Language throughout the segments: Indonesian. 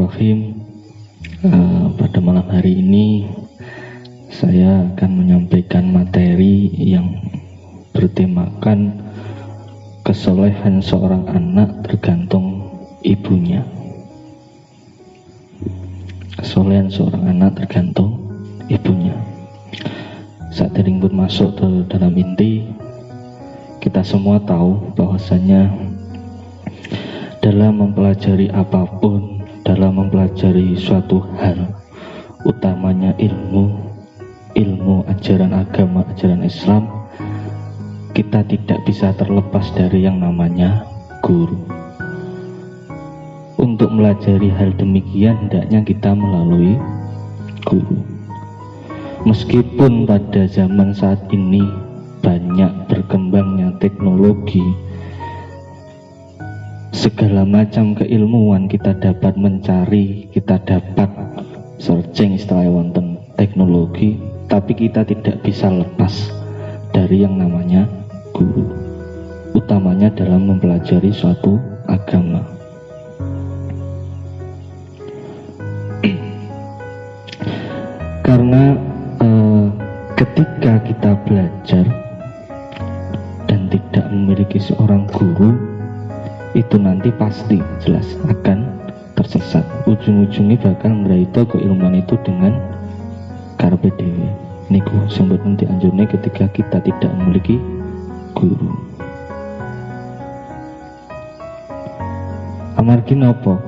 Bismillahirrahmanirrahim. Pada malam hari ini saya akan menyampaikan materi yang bertemakan kesolehan seorang anak tergantung ibunya. Kesolehan seorang anak tergantung ibunya. Saat pun masuk ke dalam inti, kita semua tahu bahwasanya dalam mempelajari apapun, dalam mempelajari suatu hal, utamanya ilmu ajaran agama, ajaran Islam, kita tidak bisa terlepas dari yang namanya guru. Untuk melajari hal demikian, hendaknya kita melalui guru. Meskipun pada zaman saat ini banyak berkembangnya teknologi, segala macam keilmuan kita dapat mencari, kita dapat searching istilahnya wonten teknologi, tapi kita tidak bisa lepas dari yang namanya guru, utamanya dalam mempelajari suatu agama. Karena ketika kita belajar dan tidak memiliki seorang guru, itu nanti pasti jelas akan tersesat. Ujung-ujungnya bakal meraih keilmuan itu dengan karpe dewe. Niku sambut nanti anjurnya ketika kita tidak memiliki guru. Amargi nopo?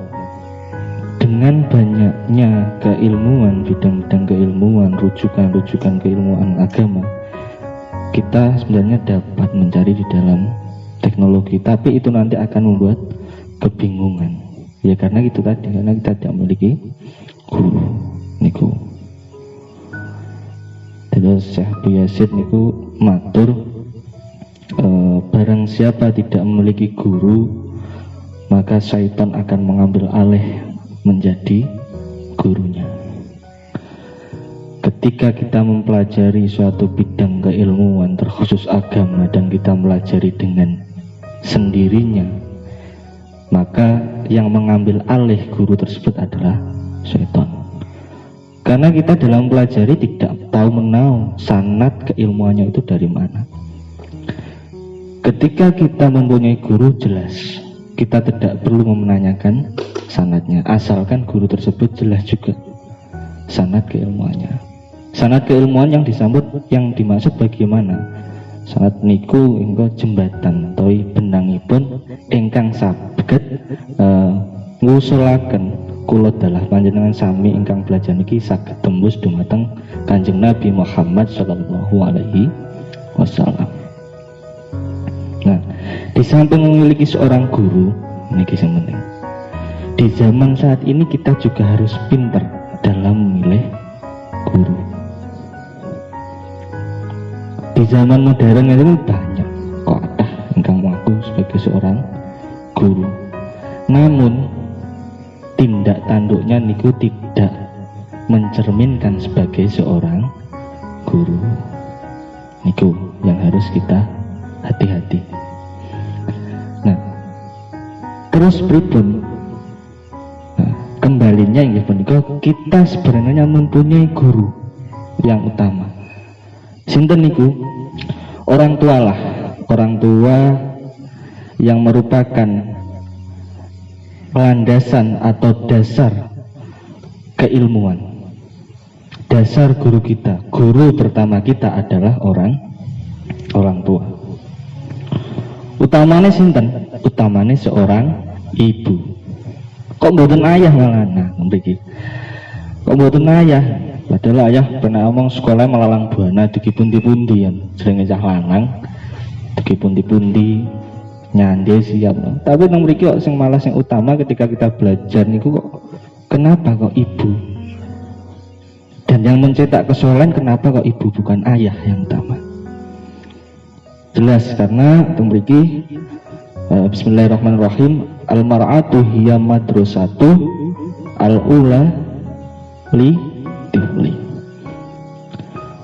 Dengan banyaknya keilmuan, bidang-bidang keilmuan, rujukan-rujukan keilmuan agama, kita sebenarnya dapat mencari di dalam teknologi, tapi itu nanti akan membuat kebingungan. Ya karena itu tadi, karena kita tidak memiliki guru. Niku. Terus Syekh Abu Yazid niku matur, barang siapa tidak memiliki guru, maka syaitan akan mengambil alih menjadi gurunya. Ketika kita mempelajari suatu bidang keilmuan terkhusus agama dan kita mempelajari dengan sendirinya, maka yang mengambil alih guru tersebut adalah syaitan. Karena kita dalam mempelajari tidak tahu menahu sanad keilmuannya itu dari mana. Ketika kita mempunyai guru, jelas kita tidak perlu menanyakan sanadnya, asalkan guru tersebut jelas juga sanad keilmuannya. Sanad keilmuan yang disambut, yang dimaksud bagaimana? Sanad niku engko jembatan toy benangipun ingkang saged ngusulaken kula dalah panjenengan sami ingkang belajar niki saged tembus dumateng Kanjeng Nabi Muhammad sallallahu alaihi wasallam. Nah, di samping memiliki seorang guru, niki sing penting. Di zaman saat ini kita juga harus pintar dalam memilih guru. Di zaman modern itu banyak kok ada ingkang mengaku sebagai seorang guru, namun tindak tanduknya niku tidak mencerminkan sebagai seorang guru. Niku yang harus kita hati-hati. Nah, terus pripun? Nah, kembalinya yang punika kita sebenarnya mempunyai guru yang utama. Sinten niku? Orang tua lah, orang tua yang merupakan landasan atau dasar keilmuan, dasar guru kita. Guru pertama kita adalah orang tua. Utamanya sinten? Utamanya seorang ibu. Kok mboten ayah malah mriki? Kok mboten ayah? Padahal ayah pernah ngomong sekolah melalang buana dugi pundi-pundi ya, sering cah lanang dugi pundi-pundi nyande siap. Tapi nang mriki kok sing malah sing utama ketika kita belajar niku kok kenapa kok ibu? Dan yang mencetak kesolehan kenapa kok ibu bukan ayah yang utama? Jelas karena nang mriki bismillahirrahmanirrahim, al-mar'atu hiya madrasatu al-ula li tifli.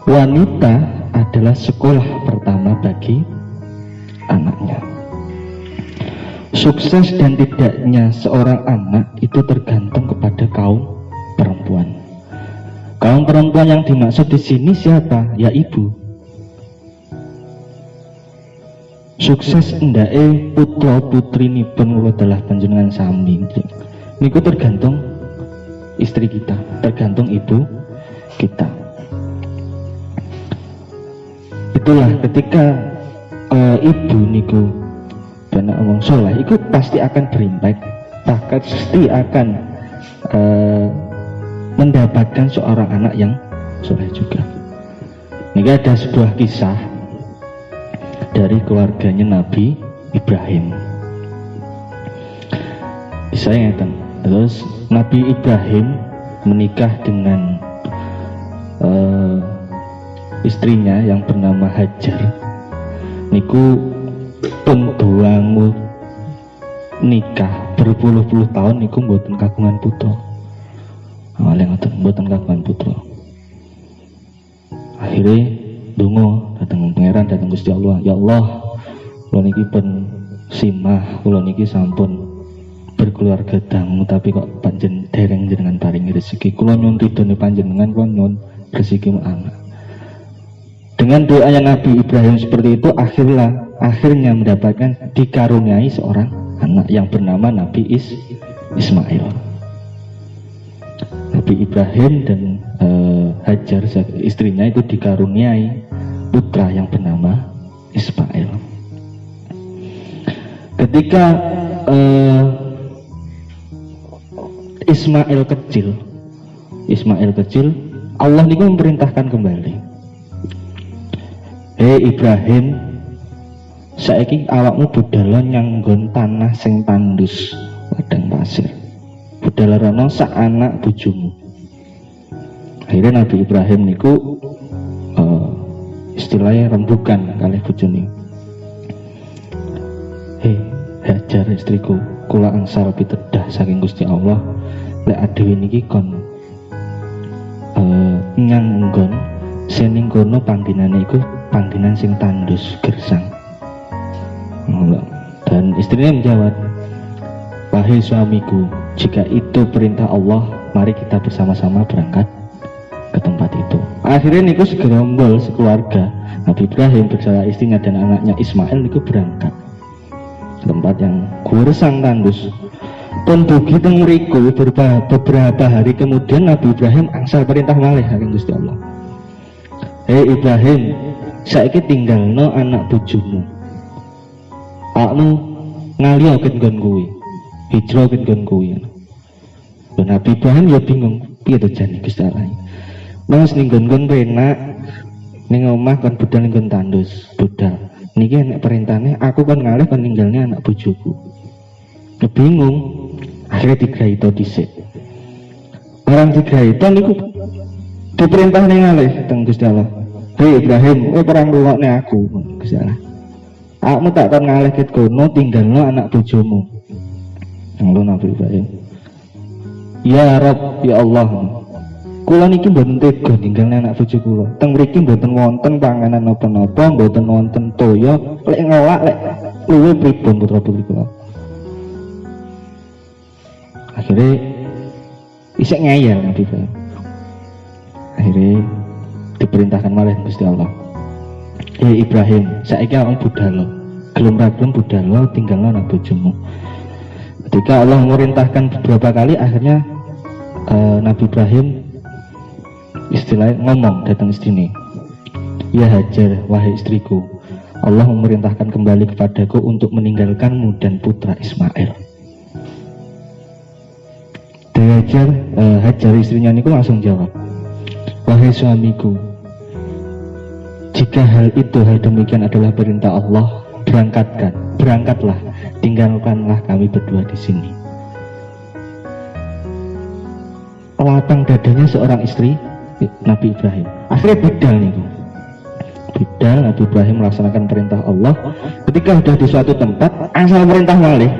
Wanita adalah sekolah pertama bagi anaknya. Sukses dan tidaknya seorang anak itu tergantung kepada kaum perempuan. Kaum perempuan yang dimaksud di sini siapa? Ya ibu. Sukses endake putra putri nipun kula dalah panjenengan sami. Niku tergantung istri kita, tergantung ibu kita. Itulah ketika ibu niku benak omong soleh, itu pasti akan berimpact, pasti akan mendapatkan seorang anak yang soleh juga. Ini ada sebuah kisah dari keluarganya Nabi Ibrahim. Kisahnya ngeten. Terus Nabi Ibrahim menikah dengan istrinya yang bernama Hajar. Niku pun duangu nikah berpuluh-puluh tahun niku mboten kagungan putra. Awalnya ngoten mboten kagungan putra. Akhirnya donga datang pangeran, datang Gusti Allah. Ya Allah, kula niki pun simah, kula niki sampun berkeluarga dangu tapi kok panjen dereng jenengan paringi rezeki. Kula nyuwun ridhone panjenengan, kula nyuwun rezeki anak. Dengan doanya Nabi Ibrahim seperti itu, akhirnya mendapatkan dikaruniai seorang anak yang bernama Nabi Ismail. Nabi Ibrahim dan Hajar istrinya itu dikaruniai putra yang bernama Ismail. Ketika Ismail kecil, Allah niku memerintahkan kembali. Hei Ibrahim, saiki awakmu budhal nyanggon tanah sing tandus padang pasir. Budhal rono sak anak bojomu. Akhirnya Nabi Ibrahim niku istilahnya rembukan kalih bojone. Hei Hajar istriku, kula angsal pitedah saking Gusti Allah, lek adewe niki kon nyanggon sening kono panggenane iku panggenan sing tandus gersang. Dan istrinya menjawab, wahai suamiku, jika itu perintah Allah, mari kita bersama-sama berangkat ke tempat itu. Akhirnya niku segerombol sekeluarga Nabi Ibrahim bersama istrinya dan anaknya Ismail niku berangkat ke tempat yang gersang tandus. Pun dugi teng mriku beberapa hari kemudian Nabi Ibrahim angsal perintah malih saking Gusti Allah. Hei Ibrahim, saiki tinggalno anak bojomu. Awakmu ngalih ket nggon kuwi. Hijrah ket nggon kuwi. Nabi Ibrahim ya bingung, piye to jane Gusti Allah. Mas ning nggon penak, ning omah kon budal ning nggon tandus, budal. Niki nek perintahane aku kon ngalih kon ninggalne anak bojoku. Ya bingung. Akhirnya digraito dhisik. Orang digraito niku diperintah ning ngalih teng Gusti Allah. Hei Ibrahim, perang ngrungokne aku, Gusti Allah. Akmu tak kon ngalih ket kono tinggalno anak bojomu. Ngono Nabi Ibrahim. Ya Rabb, ya Allah. Kula niki mboten tega ninggalne anak bojo kula. Teng mriki mboten wonten panganan napa-napa, mboten wonten toya, lek ngelak lek luwe pripun putra-putri kula. Akhirnya isek ngeyel Nabi Ibrahim. Akhirnya diperintahkan malih Gusti Allah. Hei Ibrahim, saiki awakmu budhal. Gelem ra gelem budhal tinggalno anak bojomu. Ketika Allah memerintahkan beberapa kali, akhirnya Nabi Ibrahim istilahnya ngomong datang istrinya. Ya Hajar, wahai istriku, Allah memerintahkan kembali kepadaku untuk meninggalkanmu dan putra Ismail. Hajar istrinya niku langsung jawab, wahai suamiku, jika hal demikian adalah perintah Allah, berangkatlah, tinggalkanlah kami berdua di sini. Lapang dadanya seorang istri Nabi Ibrahim. Akhirnya bidal niku. Bidal Nabi Ibrahim melaksanakan perintah Allah. Ketika sudah di suatu tempat, asal perintah malih.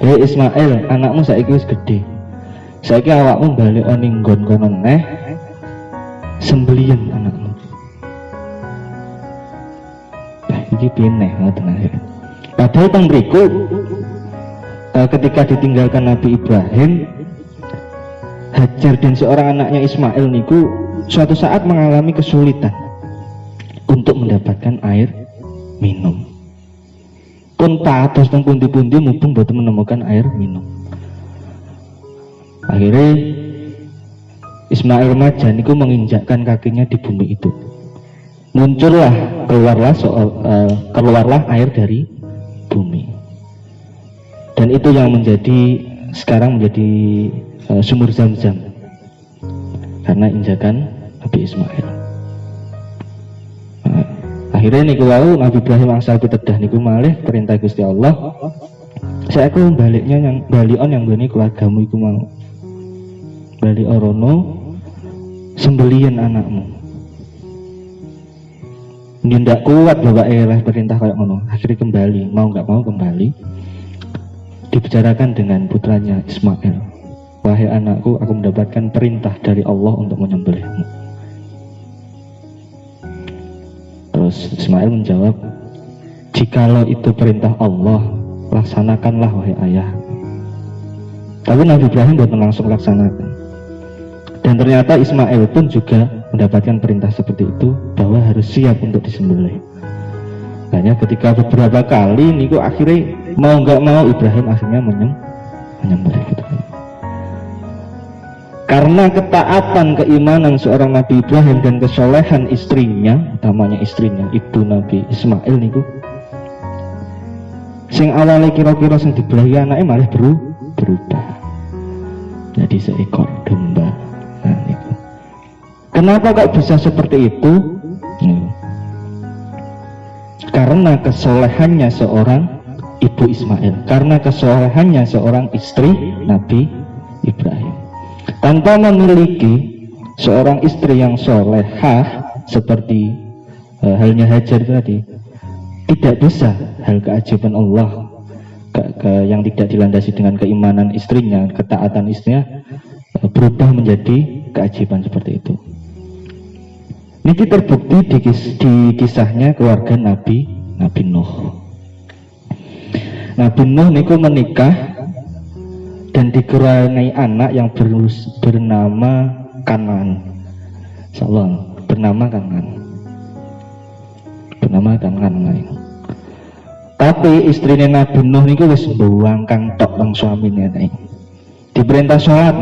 Hei Ismail, anakmu saiki wis gede. Saiki awakmu balik ning nggon kono neh, sembelian anakmu. Iki piye neh ngoten akhir. Padahal teng mriku ketika ditinggalkan Nabi Ibrahim, Hajar dan seorang anaknya Ismail niku suatu saat mengalami kesulitan untuk mendapatkan air minum. Pun pados teng pundi-pundi mumpung boten menemukan air minum. Akhirnya Ismail remaja niku menginjakkan kakinya di bumi itu. Muncullah, keluarlah air dari bumi. Dan itu yang sekarang menjadi sumur Zam-Zam karena injakan Nabi Ismail. Akhirnya niku wau Nabi Ibrahim angsal pitedah niku malih perintah Gusti Allah, saya aku baliknya yang balion yang gini keluargamu iku mau balik orono sembelian anakmu. Ini ndak kuat bapak oleh perintah kayak ngono. Akhirnya kembali, mau nggak mau kembali dibicarakan dengan putranya Ismail. Wahai anakku, aku mendapatkan perintah dari Allah untuk menyembelihmu. Terus Ismail menjawab, jikalau itu perintah Allah, laksanakanlah wahai ayah. Tapi Nabi Ibrahim belum langsung laksanakan. Dan ternyata Ismail pun juga mendapatkan perintah seperti itu, bahwa harus siap untuk disembelih. Hanya ketika beberapa kali niku akhirnya mau nggak mau Ibrahim akhirnya menyembelih gitu. Karena ketaatan keimanan seorang Nabi Ibrahim dan kesolehan istrinya, utamanya istrinya ibu Nabi Ismail niku, sing awalnya kira-kira sing dibelahi anaknya malah berubah jadi seekor domba. Nah, niku. Kenapa kok bisa seperti itu? Karena kesolehannya seorang ibu Ismail, karena kesolehannya seorang istri Nabi Ibrahim. Tanpa memiliki seorang istri yang solehah seperti halnya Hajar tadi, tidak bisa hal keajaiban Allah yang tidak dilandasi dengan keimanan istrinya, ketaatan istrinya berubah menjadi keajaiban seperti itu. Ini terbukti di kisahnya keluarga Nabi Nuh. Nabi Nuh niku menikah dan dikaruniai anak yang bernama Kan'an. Insyaallah bernama Kan'an. Tapi istrinya Nabi Nuh niku wis mbuwangkang tok nang suamine nek. Diperintah salat.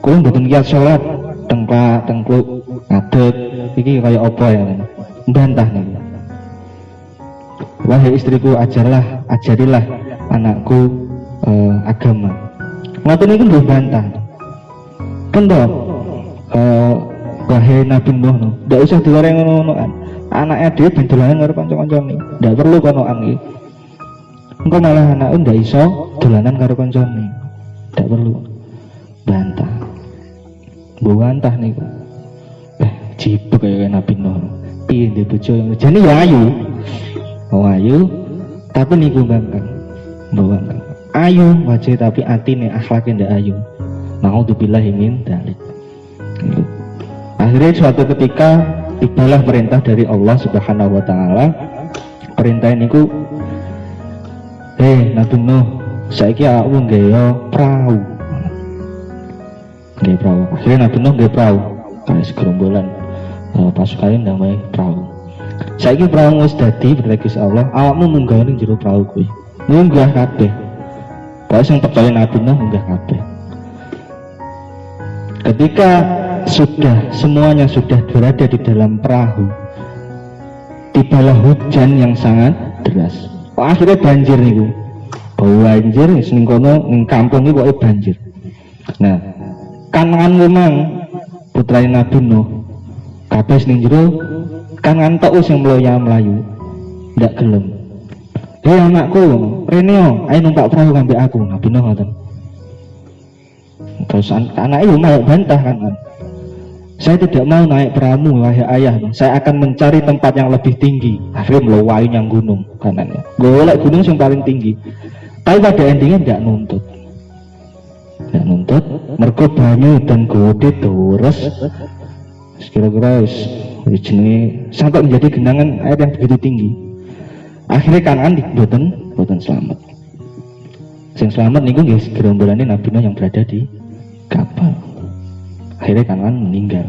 Kuwi mboten kiyat salat, tengkluk, ngadeg. Iki kaya apa ya? Mbantah niku. Wahai istriku, ajarilah anakku agama. Ngoten niku nggih bantah. Kendho wahai Nabi Nuh, ndak usah digoreng ngono-ngonoan. Anaknya dhewe ben dolanan karo kanca-kancane. Ndak perlu konoan iki. Engko malah anake ndak iso dolanan karo kancane. Ndak perlu. Bantah. Bantah niku. Jibuk kaya Nabi Nuh. Piye ndek bojo jane ya ayu. Ayu tapi niku bangkang. Bawang ayu wajah tapi atine akhlaknya ndak ayu. Naudzubillahi min dzalik. Akhirnya suatu ketika tibalah perintah dari Allah Subhanahu wa taala. Perintah niku, Nabi Nuh, saiki awakmu nggawa prau. Nggih prau. Akhirnya Nabi Nuh nggih prau. Kayak segerombolan pasukan ndamai prau. Saiki prau wis dadi berlegis Allah, awakmu munggah ning jero prau kuwi. Munggah kabeh. Pokoke sing percaya Nabi Nuh munggah kabeh. Ketika semuanya sudah berada di dalam perahu, tibalah hujan yang sangat deras. Akhirnya banjir niku. Banjir ning kono ning kampung iki pokoke banjir. Nah, Kan'an memang putra Nabi Nuh. Kabeh ning jero Kan'an tok sing mlayu. Ndak gelem. Hei anakku, Reneo, ayo numpak perahu sampai aku. Nabi Nuh ngoten. Terus anaknya mau bantah kan. Saya tidak mau naik perahu wahai ayah. Saya akan mencari tempat yang lebih tinggi. Akhirnya melawai yang gunung kanannya. Golek gunung yang paling tinggi. Tapi pada endingnya tidak nuntut. Mergo banyu dan gode terus. Kira-kira jenenge sampai menjadi genangan air yang begitu tinggi. Akhirnya Kan'an boten selamat. Sing selamat niku nggih gerombolane Nabi Nuh yang berada di kapal. Akhirnya Kanaan meninggal.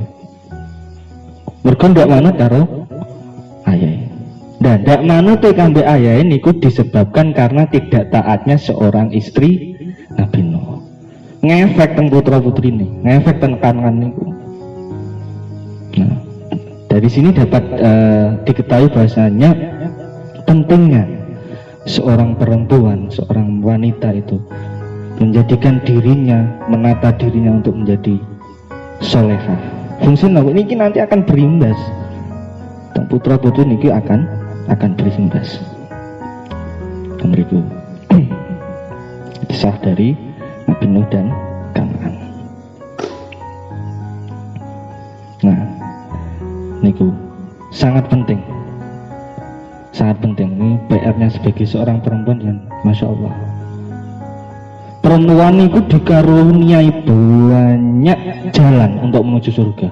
Mergo ndak manut karo ayahe. Dan ndak manut kanggo ayahe niku disebabkan karena tidak taatnya seorang istri Nabi Nuh. Ngefek teng putra-putrine, ngefek teng Kanaan niku. Nah, dari sini dapat diketahui bahasanya pentingnya seorang perempuan, seorang wanita itu menjadikan dirinya, menata dirinya untuk menjadi solehah. Fungsi nopo ini nanti akan berimbas. Dan putra putri niki akan berimbas. Kemriku kisah dari Nabi Nuh dan Kanaan. Nah, niku sangat penting. Sangat penting. Ini PR-nya sebagai seorang perempuan yang Masya Allah. Perempuan itu dikaruniai banyak jalan untuk menuju surga.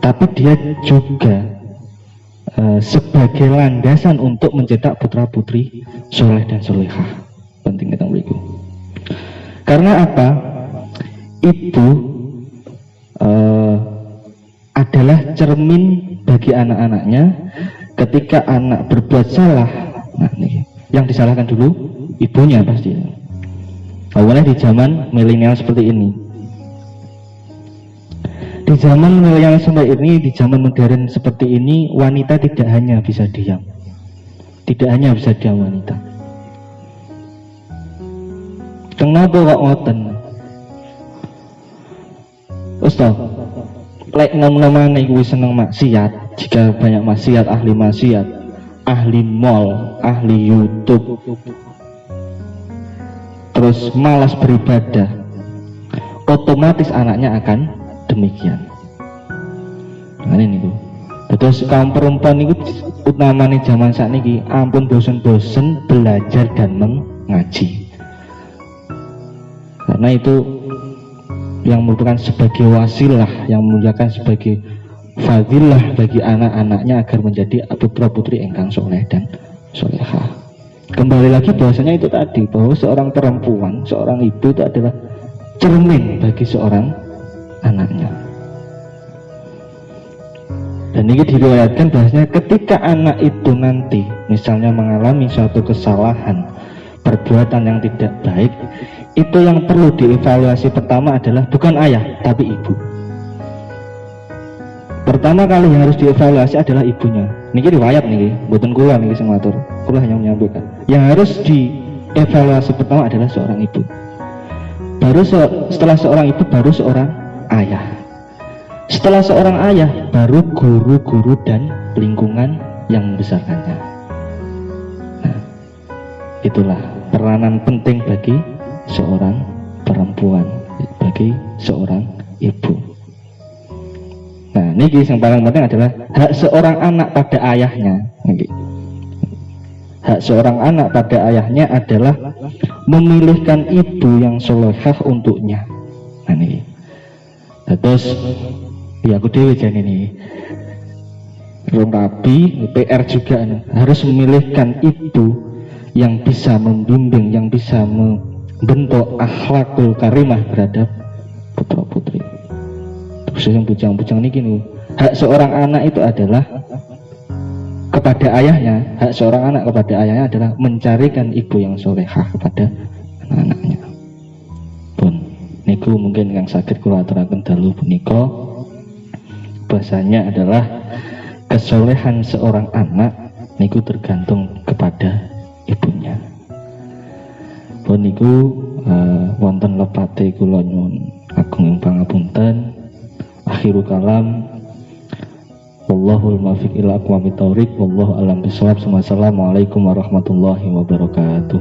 Tapi dia juga sebagai landasan untuk mencetak putra-putri soleh dan solehah. Penting kita beriku. Karena apa? Ibu adalah cermin bagi anak-anaknya. Ketika anak berbuat salah, nah nih, yang disalahkan dulu ibunya pasti. Awalnya di zaman milenial seperti ini. Di zaman milenial seperti ini, di zaman modern seperti ini, wanita tidak hanya bisa diam. Tidak hanya bisa diam wanita. Kenapa kok ngoten? Ustaz, lek nom-noman iku seneng maksiat. Jika banyak maksiat, ahli mall, ahli YouTube, terus malas beribadah, otomatis anaknya akan demikian. Nah ini tuh. Terus kaum perempuan itu utamanya zaman saat ini, ampun bosen-bosen belajar dan mengaji. Karena itu yang merupakan sebagai wasilah, yang memuliakan sebagai fadilah bagi anak-anaknya agar menjadi putra-putri engkang soleh dan solehah. Kembali lagi bahwasanya itu tadi, bahwa seorang perempuan, seorang ibu itu adalah cermin bagi seorang anaknya. Dan ini diriwayatkan bahwasanya ketika anak itu nanti misalnya mengalami suatu kesalahan, perbuatan yang tidak baik, itu yang perlu dievaluasi pertama adalah bukan ayah tapi ibu. Pertama kali yang harus dievaluasi adalah ibunya. Niki riwayat niki, mboten kula niki sing matur. Kula hanya menyampaikan. Yang harus dievaluasi pertama adalah seorang ibu. Setelah seorang ibu baru seorang ayah. Setelah seorang ayah baru guru-guru dan lingkungan yang membesarkannya. Nah, itulah peranan penting bagi seorang perempuan, bagi seorang ibu. Nah, ini yang paling penting adalah hak seorang anak pada ayahnya. Hak seorang anak pada ayahnya adalah memilihkan ibu yang solehah untuknya. Nah ini. Terus, ya aku dewe jan ini. Rong rabi, PR juga harus memilihkan ibu yang bisa membimbing, yang bisa membentuk akhlakul karimah terhadap putra-putri. Khususnya bujang-bujang ini gini, hak seorang anak itu adalah kepada ayahnya, hak seorang anak kepada ayahnya adalah mencarikan ibu yang solehah kepada anak-anaknya. Pun niku mungkin yang sakit kula aturaken dalu punika bahasanya adalah kesolehan seorang anak niku tergantung kepada ibunya. Pun niku wonten lepate kula nyuwun agung pangapunten. Akhiru kalam, wallahul muwaffiq ila aqwamit thoriq, wallahu a'lam bishawab. Wassalamualaikum warahmatullahi wabarakatuh.